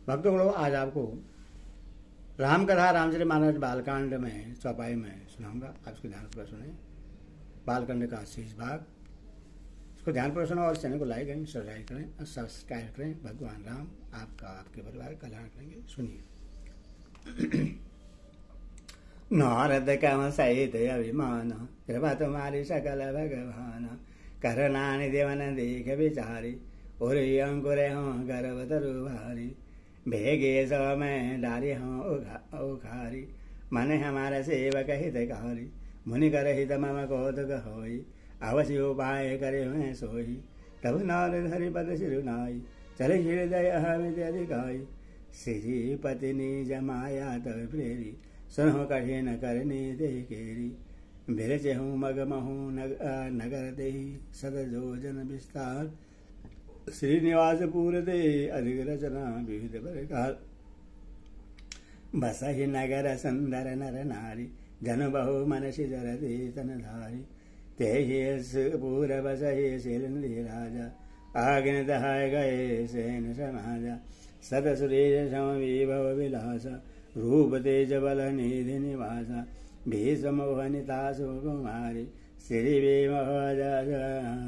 भक्तों लोग आज आपको राम कथा रामचरितमानस बालकांड में चौपाई में सुनाऊंगा। आप इसको ध्यानपूर्वक सुने। बालकांड का शेष भाग इसको ध्यानपूर्वक सुनो और चैनल को लाइक करें, सब्सक्राइब करें। भगवान राम आपका आपके परिवार का कल्याण करेंगे। सुनिए। नारद कम सहित अभिमान, कृपा तुम्हारी सकल भगवान। करनानि देवन देख विचारी, उरी अंकुर हूँ गर्भ तरु भारी। भेगे सो मैं डारी हूँ उखारी, मन हमारा सेवक हितकारी। मुनि कर हित मम कौतुक होई, अवश्य उपाय करे मैं सोई। तब नारद हरिपद सिरुनाई, चले हृदय अहमित अधिकाई। श्रीपति निज माया तब प्रेरी, सुनो कठिन करनी दे केरी। बिरचे हूँ मगमहू नगर दे, सद जोजन विस्तार। श्रीनिवास पूर दे अधिक रचना विविध प्रकार। बसहि नगर सुंदर नर नारी, जन बहु मनसि जरति तन धारी। तेहि पूर बसहि शिलि राजा, आग्नि दहाय गए सेन समाजा। सद सुरेश सम विभव विलास, रूप तेज बल निधि निवासा। भीष्म मोहनिता सुकुमारी, श्री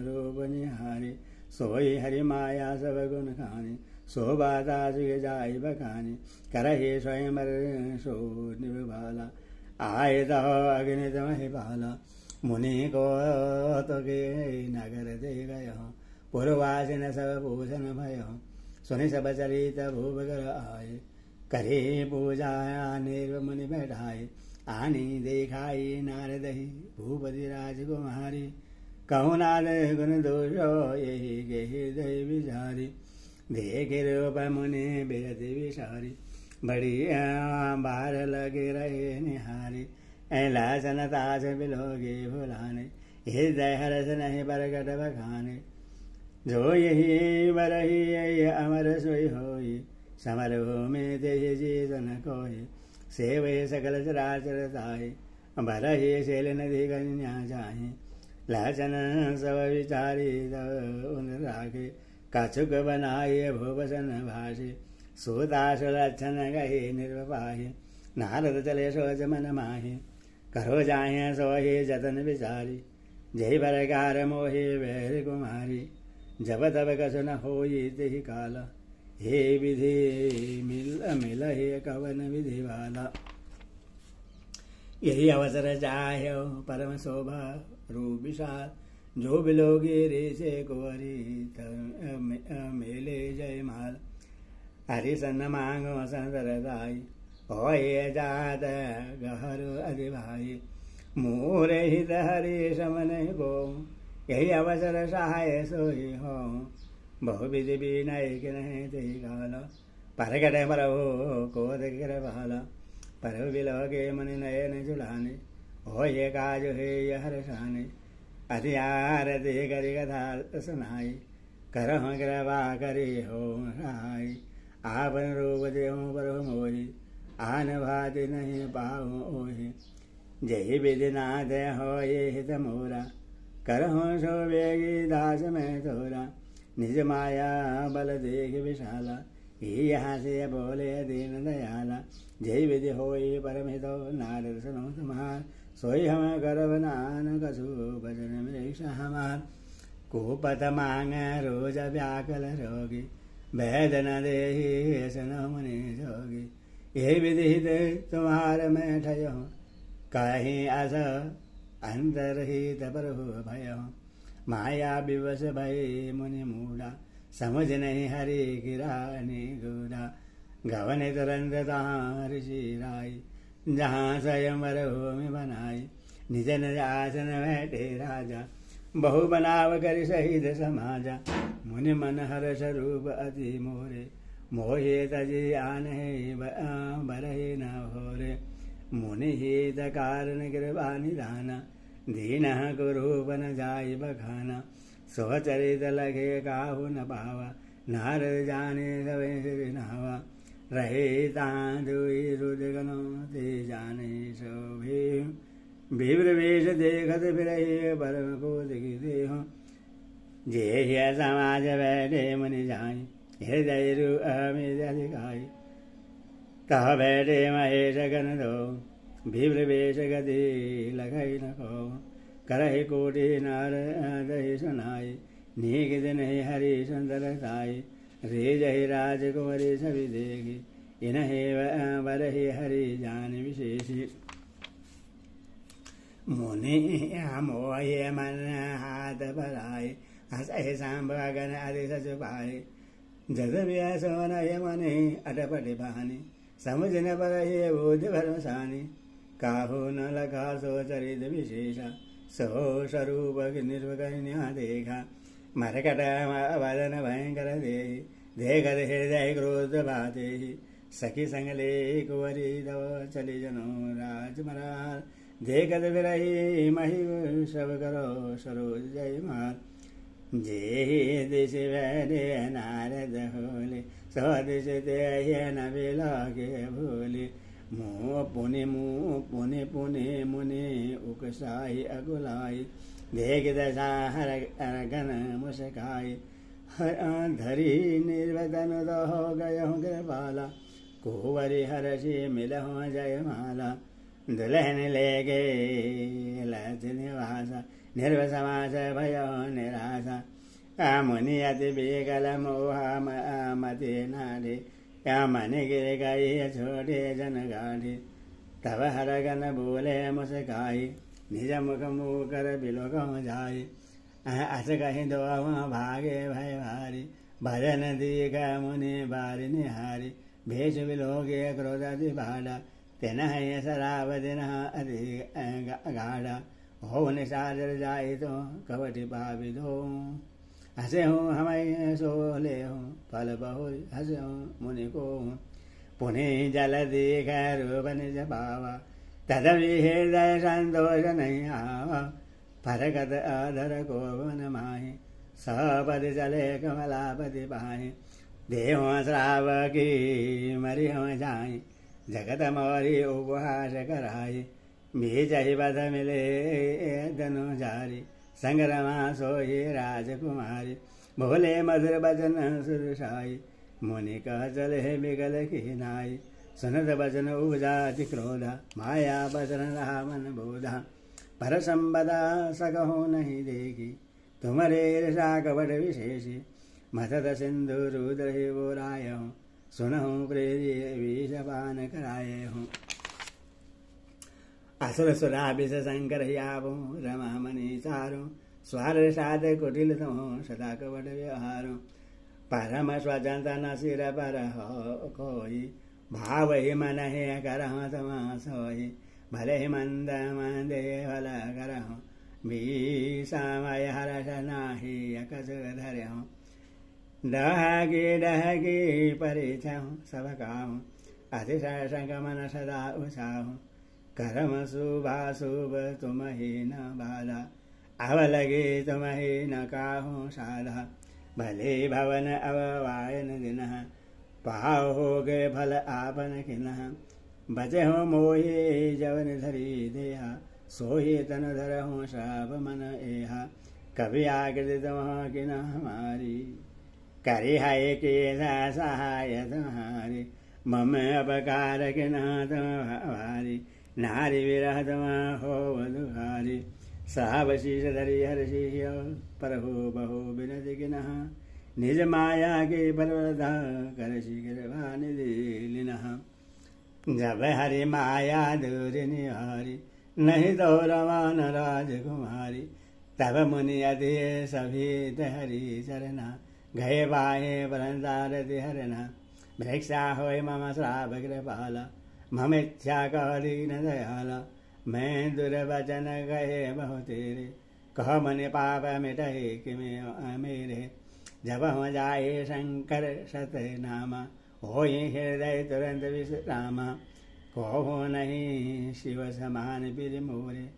रूप निहारी। सोई हरि माया सब गुण खानी, शोभाता सुख जाय बखानी। करहि स्वयं सो निभाला, आय दह अग्नि तमहि पाला। मुनि को तो के नगर दे गय, पूर्वासिन सब पूजन भय। सुनि सब चरित भूपगर आये, करे पूजा निर्मुनि बैठाए। आनी देखाई नारदहि भूपति राजकुमारी। कहु नाद गुण दोषो यही के हृदय विचारी। देख रूप मुनि बिरति विसारी, बड़ी बार लगे रहे निहारी। लासन तास बिलोगे भुलाने, हृदय हरस नहीं प्रगट बखाने। जो यही बरही अमर सोई होई, समर भूमि तेहि जीवन कोई। सेवय सकल चराचर ताहि, बरही शैल नदी कन्या जाहि। लचन सब विचारी उन राखे, कछुक बनाए भूपसन भाषे। सूतास लक्षण गहे निर्वपाहि, नारद चले सोच मन माहि। करो जाहे सोहि जतन विचारी, जय प्रकार मोहि वैर कुमारी। जब तब कछु न होई तेहि काला, हे विधि मिल हे कवन विधि वाला। यही अवसर चाह्यो परम शोभा रूप विशाल। जो बिलोगे रे से कुंवरी, मेले जय माल। हरि सन मांगो संदर दाई, होए जात गहर अधि भाई। मोर हित हरि समन को, यही अवसर सहाय सोई हो। बहु विधि विनय किन्ह ते काल, परगट प्रभु कोद कृपाला। पर बिलोगे मुनि नयन जुलाने, होए काज हे हर्षाने। अति आरती करि कथा सुनाई, करहु कृपा करि हो सहाय। आपन रूप देहु प्रभु मोहि, आन भाति नहीं पाहु ओहि। जय विधि नाथ होए हित मोरा, करहु सो बेगी दास में तोरा। निज माया बल देख विशाला, यहाँ से बोले दीन दयाला। जय विधि होई परमितो, नारद सुनो तुम्हार। सोई हम गर्भ नान कसु भजन मृष हमार। कुपत मांग रोज व्याकल रोगी, वैद न देहि सुनो मुनि जोगी। ये विधि तुम्हार में ठयो, कहीं अस अंतरहित प्रभु भयो। माया विवश भय मुनि मूढ़ा, समझ नहीं हरि गिरानी गुड़ा। गवन तुरंत तहाँ ऋषि राय, जहाँ स्वयंवर भूमि बनाई। निज निज आसन बैठे राजा, बहु बनाव कर शहीद समाजा। मुनि मन हर स्वरूप अति मोरे, मोहे तजी आन बरहे न भोरे। मुनि हित कारण कृपा निधाना, दीन कुरूप न जाय बखाना। स्वचरित लगे काहू न पावा, नारद जाने सवे सिर नावा। रहे तां दुई रुदगनो, ते जाने शोभे। विप्र वेश देखत फिरहि, परम क्रोध की देहो। जे समाज बैठे मुनि जाय, हृदय रु अमित अधिकाई। तह बैठे महेश गण दो भीव्र वेश गति लगई न को करहि कोटि नार दहि सुनाई नीक दिन हरि सुंदर साई रे जहि राजकुमारी छवि देखी इन्हें बरहि हरि जान विशेषी मुनि मोहे मन हाथ बढ़ाए हंसे सांब गण आदि सच पाए जद व्यास नय मने अटपट बहाने समझ न पर बोध भरसानी काहू न लखा सो चरित विशेषा सो स्वरूप निर्वकन्या देखा मरकट वदन भयंकर देख हृदय क्रोध बाते सखी संग ले कुंवरी दव चले जनो राजमरार देखत विरही मही सब करो सरोज जय मार जे दिश वैरे नारद होले स्वदिश ते न बिलागे भोले मुँह पुने मुने उकसाई अगुलाई देख दशा हर गन मुस्काई धरी निर्वदन हो गय कृपाला कुंवरी हर्षि मिलहो जय माला दुल्हन ले गे लज निवासा निर्वसमास भयो निराशा मुनि अति बेगल मोहा मति नारे या मन गिर गई छोटे जन गाढ़े तब हर गन बोले मुस्काई निज मुख मुँह कर बिलो गौ जाए अस कहीं दो भागे भय भारी भजन दीख मुनि बारी निहारी भेष बिलोगे क्रोधादि भाड़ा तेन है शराब दिन अति गाढ़ा हो निशाचर जाए तो कपटी पापी दो हंसे हूँ हमें सोले हूँ फल बहु हंसे हूँ मुनि को पुनः जल दीख रूप निज पावा तदवि हृदय संतोष नहीं आवा फरकत अधर को वन माहि सपति चले कमलापति पाहि देहो श्राव की मरि हो जाए जगत मोरी उपहास कराई बीच ही बध मिले धनु जारी संग्रमा सोई राजकुमारी बोले मधुर बचन सुरसाई मुनि कह चले बिगल की नाई सुनत बचन उपजाति क्रोधा माया बचन रहा मन बोधा पर संबदा सकहो नहीं देखी तुम्हारे ईर्षा कपट विशेषी मथत सिंधु रुद्र ही वो राय हूँ सुनहूँ प्रेरिय विषपान कराये हूँ असुर सुरा विष शंकर यावो रमा मणि चारो स्वार साध कुटिल तुम सदा कपट व्यवहारो परम स्वतंत्र न सिर पर हो कोई भाव ही मन ही कर तमा सोई भले ही मंद मंदे भल कर समय हर्ष नाही कस धर डहगी परिछ सब काम अतिशय संगमन सदा उत्साह करम शुभाशुभ तुम ही न बाधा अवलगे तुम ही न काहू साधा भले भवन अववायन दिन पाओ हो गए फल आपन किन्ह बचे हो मोहे जवन धरी देहा सोहे तन धर हो श्राप मन एहा कभी आकृति तुम किन हमारी करी है के सहाय तुम्हारी मम अपकार किन तुम हमारी नारी विरह तुम हो दुखारी साब शीश धरी हर्षि प्रभु बहु विनति किन्ह निज माया के परवरदा कर शीघ्र निधि लिनः जब हरि माया दूर निहारी नहीं तो रवान राजकुमारी तब मुनि अति सभी हरि चरना गए बाहे परंतारति हरना भिक्षा होय मम श्राप कृपाला मम इच्छा करी न दयाला मैं दुर्वचन गए बहु तेरे कह मन पाप मिटहे कि मेरे जब हो जाए शंकर सत नामा हो हृदय तुरंत विश्रामा को नहीं शिव समान पीर मोरे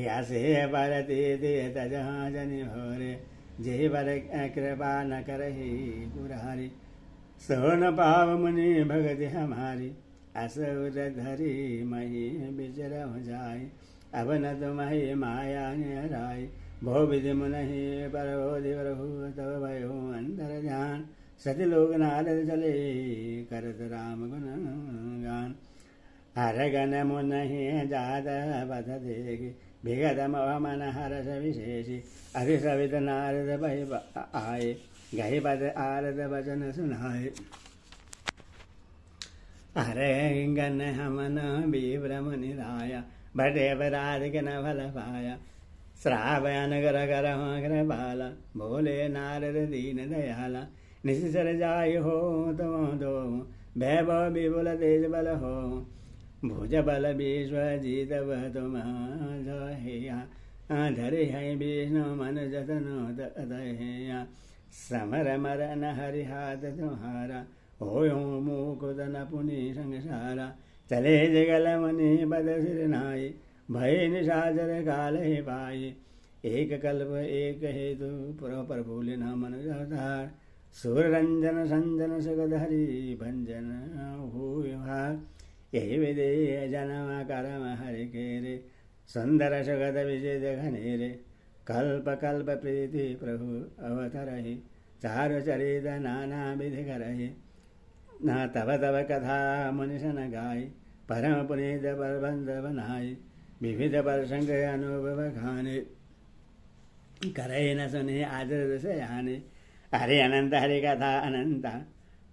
ऐसे बरते दे तजहाँ जनि भोरे जे बर कृपा न करही पुरारी सो न पाव मुनि भगति हमारी असुर धरी मही बिचर हो जाए अब न तुम्हें माया हराय भो विधि मुनि परवो दिवरहु तब भयो अंतर ध्यान सति लोग नारद चले करत राम गुण गान। हर गण मुन ही जात पथ देखी विगत मोह मन हर्ष विशेषी। अति सवित नारद भय आए गही पद आरद वचन सुनाए। हरे गण हमन विभ्र मुनि राया बटे अपराध के न फल पाया। श्रावयन कर कृपाला भोले नारद दीन दयाला। निश्चर जाय हो तुम दो वैभव विपुल तेज बल हो। भुज बल विश्व जीत तुम धरे है विष्णु मन जतन दया। समर मरन हरि हाथ तुम्हारा हो मुकुद न पुनि संसारा। चले जगल मुनि पद सिर नाई भय निशाचर काल ही पाई। एक कल्प एक हेतु प्रफुल्ल न मन अवतार। सुर रंजन संजन सुगत हरि भंजन हुई भाग। यही विधेय जन्म कर्म हरि केरे सुंदर सुगत विजय घनेरे। कल्प कल्प प्रीति प्रभु अवतरहि चारु चरित नाना विधि करहि। न तब तब कथा मुनिशन गाय परम पुनीत परबंध बनाई। विविध प्रसंग अनुभव खाने करे न सुने आदर से आने। हरे अनंत हरि कथा अनंता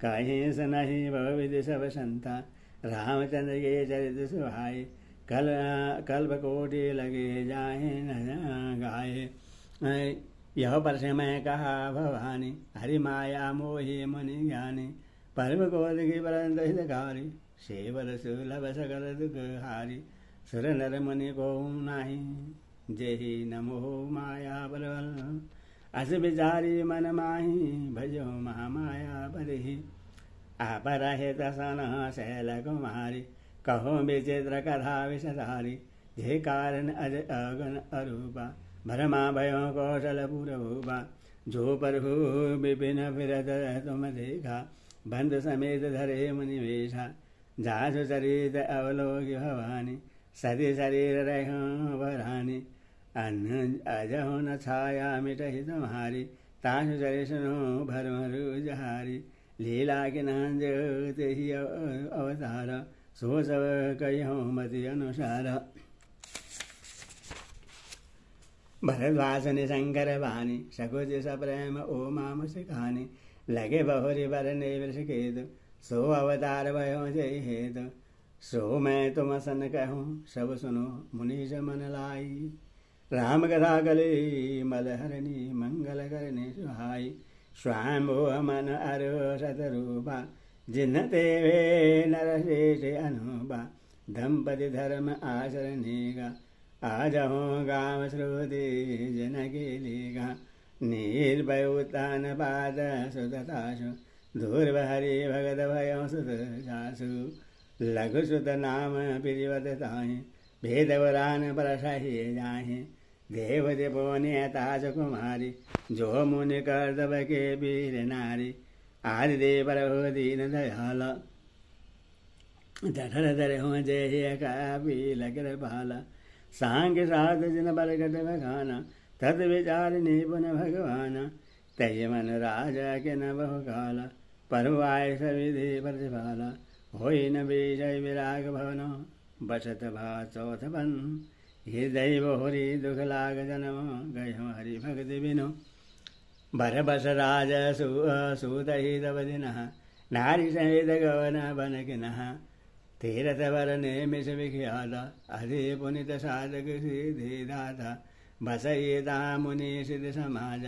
कहीं सुनहि बहु विधि सब संता। रामचंद्र के चरित सुहाए कल्प कोटि लगे जाए न गाये। यह परस मैं कहा भवानी हरि माया मोहि मुनि ज्ञानी। परम कोद की परंत हितकारी सेवर सुलभ सकल दुख हारी। सुर नर मुनि को नाही जेहि नमो माया बलवल। अस विचारी मन माही भजो महामाया बरहि। आप रहे तसन शैल कुमारी कहो विचित्र कथा विषधारी। जे कारण अज अगन अरूपा भरमा भयो कौशलपुर भूपा। जो प्रभु विपिन फिरत तुम देखा बंद समेत धरे मुनि वेशा। जासु चरित अवलोक भवानी सति शरीर रहो वरानी। अन्न अजहो न छाया मिटहि तुम्हारी तासु चरि सुनो भरमरु जहारी। लीला के नांज तेहि अवतार सो सब कहो मति अनुसार। भरद्वासनि शंकर वाणी सकुच सप्रेम ओ माम सिखानी। लगे बहुरी बरने वृषकेतु सो अवतार भयो जय हेतु। सो मैं तुम सन कहूँ सब सुनो मुनीश मन लाई। राम कथा कले मलहरणी मंगल करने सुहाई। स्वयंभो मन अरो शतरूपा जिन्हते वे नर शेष अनूपा। दंपति धर्म आचरणेगा आजहो गाँव श्रुति जन के लेगा। निर्भय उत्तान पाद सुतताशु धूर्व हरि भगत भयो सुत जासु। लघु सुत नाम पिरिवत ताहि भेदवरान परसहि जाहि। देव देवोने ताज कुमारी जो मुनि कर्तव के वीर नारी। आदि देव प्रभु दीन दयाल जठर धर हो जय काबिल कृपाला। सांग साध जिन बलगट बखाना तद विचार निपुण भगवान। तय मन राजा के न बहु काला परवाय सविधि प्रतिपाला। होई न विजय विराग भवन बसत भा चौथ बन। हृदय बहुरी दुख लाग जन्म गय हरि भक्ति बिनु। भर बस राज सूत ही तब दिन नारी सहित गवन बन किनः। तीरथ वर नेमिष विख्याता हरि पुनित साधक सिद्धि दाता। बसयेता मुनि सिद्ध समाज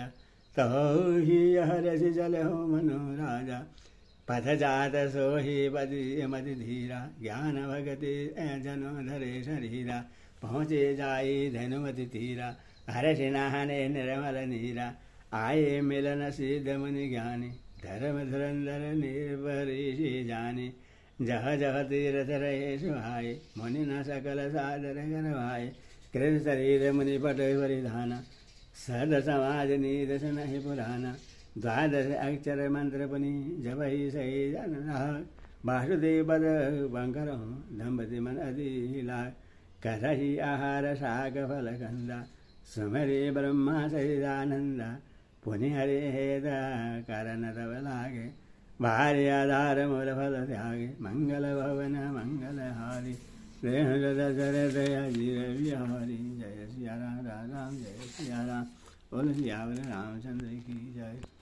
तहो ही हरसि जल हो मनो राजा। पथ जात सो ही पति मति धीरा ज्ञान भगति जनो धरे शरीरा। पहुँचे जाई धनुमति तीरा हर्षि नहने निर्मल नीरा। आये मिलन सिद्ध मुनि ज्ञानी धर्म धुरंधर निर्भरी जानी। जह जह तीरथ रहे सुहाय मुनि न सकल सादर करवाए। कृत शरीर मुनि पट परिधाना सद समाज नीद सुनहि पुराना। द्वादश अक्षर मंत्र पुनि जब ही सही जन वासुदेव पद बंकर दंपति मन अधिला। करही आहार शाक फल कंदा सुमरे ब्रह्मा सहितानंदा। पुनि हरे हेत कारण तब लागे, भार्य आधार मूल फल त्यागे, मंगल भवन मंगल हारी, दशरथ अजीर बिहारी। जय सिया राम, राम राम जय सिया राम, बोल सियावर रामचंद्र की जय।